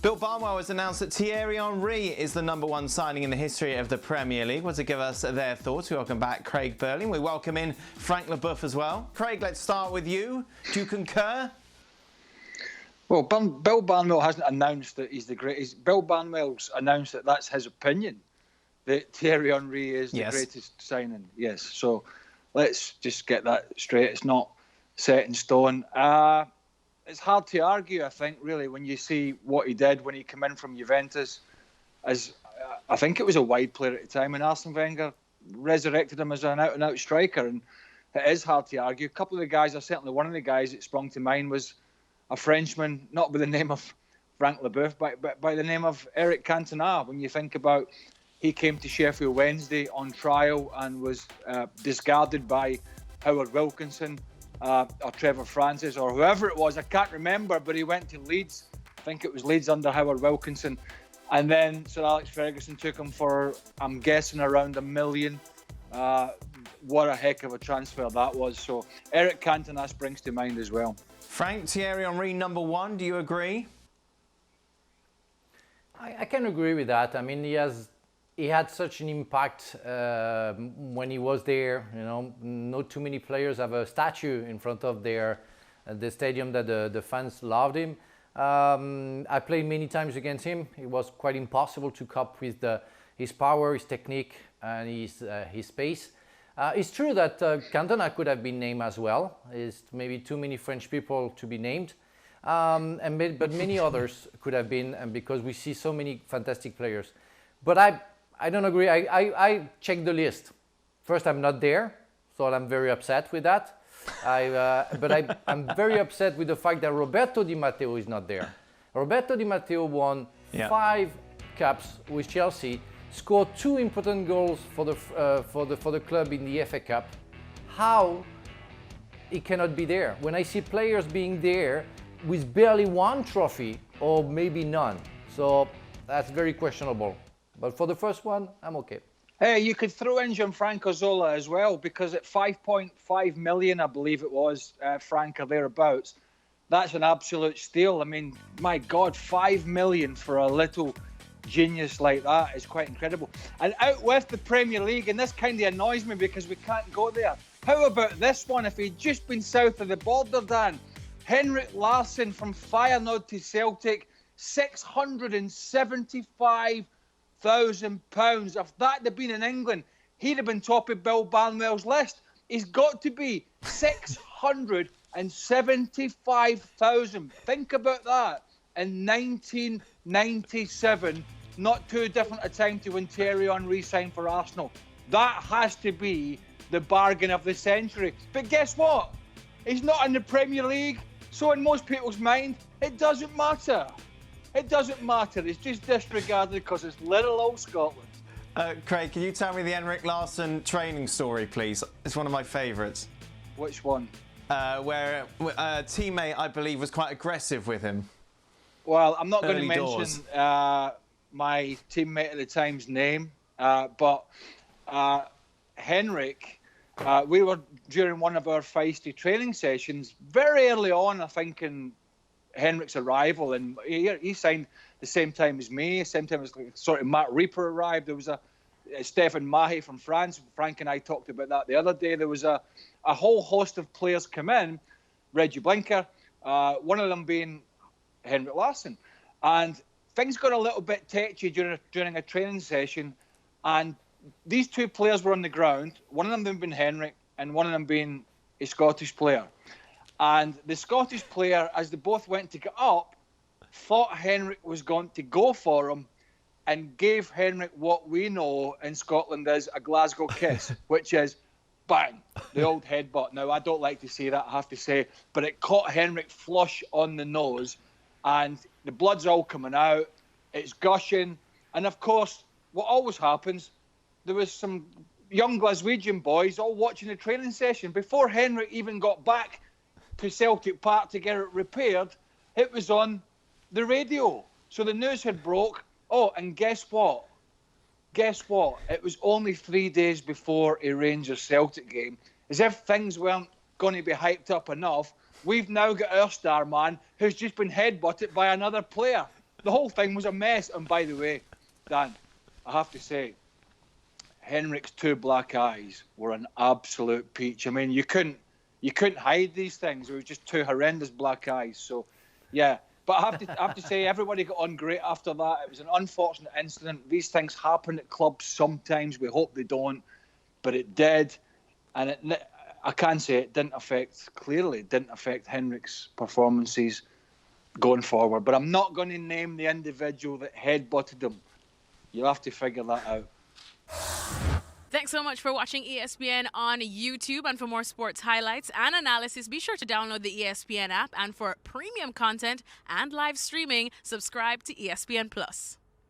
Bill Barnwell has announced that Thierry Henry is the #1 signing in the history of the Premier League. Well, to give us their thoughts, we welcome back Craig Burley. We welcome in Frank Leboeuf as well. Craig, let's start with you. Do you concur? Well, Bill Barnwell hasn't announced that he's the greatest. Bill Barnwell's announced that that's his opinion, that Thierry Henry is the greatest signing. Yes, so let's just get that straight. It's not set in stone. It's hard to argue, I think, really, when you see what he did when he came in from Juventus. As I think it was a wide player at the time, and Arsene Wenger resurrected him as an out-and-out striker. And it is hard to argue. A couple of the guys, or certainly one of the guys that sprung to mind was a Frenchman, not by the name of Frank Leboeuf, but by the name of Henrik Cantona. When you think about, he came to Sheffield Wednesday on trial and was discarded by Howard Wilkinson, or Trevor Francis, or whoever it was. I can't remember, but he went to Leeds. I think it was Leeds under Howard Wilkinson. And then Sir Alex Ferguson took him for, I'm guessing, around $1 million. What a heck of a transfer that was. So Henrik Cantona springs to mind as well. Frank, Thierry Henry, #1. Do you agree? I can agree with that. I mean, he had such an impact when he was there. You know, not too many players have a statue in front of the stadium that the fans loved him. I played many times against him. It was quite impossible to cope with his power, his technique, and his pace. It's true that Cantona could have been named as well. It's maybe too many French people to be named, but many others could have been, and because we see so many fantastic players. But I don't agree. I checked the list. First, I'm not there, so I'm very upset with that. I'm very upset with the fact that Roberto Di Matteo is not there. Roberto Di Matteo won 5 caps with Chelsea, scored 2 important goals for the club in the FA Cup. How he cannot be there? When I see players being there with barely 1 trophy or maybe none, so that's very questionable. But for the first one, I'm okay. Hey, you could throw in Gianfranco Zola as well, because at 5.5 million, I believe it was, Frank, or thereabouts, that's an absolute steal. I mean, my God, 5 million for a little genius like that is quite incredible. And out with the Premier League, and this kind of annoys me because we can't go there. How about this one? If he'd just been south of the border, Dan, Henrik Larsson from Feyenoord to Celtic, £675,000. If that had been in England, he'd have been top of Bill Barnwell's list. He's got to be 675,000. Think about that. In 1997, not too different a time to when Thierry Henry signed for Arsenal. That has to be the bargain of the century. But guess what? He's not in the Premier League, so in most people's mind, it doesn't matter. It doesn't matter. It's just disregarded because it's little old Scotland. Craig, can you tell me the Henrik Larsson training story, please? It's one of my favourites. Which one? Where a teammate, I believe, was quite aggressive with him. Well, I'm not going to mention my teammate at the time's name, but Henrik, we were during one of our feisty training sessions very early on, I think, in Henrik's arrival, and he signed the same time as me, same time as sort of Matt Reaper arrived. There was a Stephen Mahe from France. Frank and I talked about that the other day. There was a whole host of players come in, Reggie Blinker, one of them being Henrik Larsson, and things got a little bit tetchy during a training session, and these 2 players were on the ground, one of them being Henrik and one of them being a Scottish player. And the Scottish player, as they both went to get up, thought Henrik was going to go for him and gave Henrik what we know in Scotland as a Glasgow kiss, which is bang, the old headbutt. Now, I don't like to say that, I have to say, but it caught Henrik flush on the nose, and the blood's all coming out, it's gushing. And of course, what always happens, there was some young Glaswegian boys all watching the training session. Before Henrik even got back to Celtic Park to get it repaired, it was on the radio. So the news had broke. Oh, and guess what? Guess what? It was only 3 days before a Rangers-Celtic game. As if things weren't going to be hyped up enough, we've now got our star man who's just been headbutted by another player. the whole thing was a mess. And by the way, Dan, I have to say, Henrik's 2 black eyes were an absolute peach. I mean, you couldn't hide these things. It was just 2 horrendous black eyes. So, yeah. But I have to say, everybody got on great after that. It was an unfortunate incident. These things happen at clubs sometimes. We hope they don't, but it did. And I can say it didn't affect Henrik's performances going forward. But I'm not going to name the individual that headbutted him. You'll have to figure that out. Thanks so much for watching ESPN on YouTube. And for more sports highlights and analysis, be sure to download the ESPN app. And for premium content and live streaming, subscribe to ESPN Plus.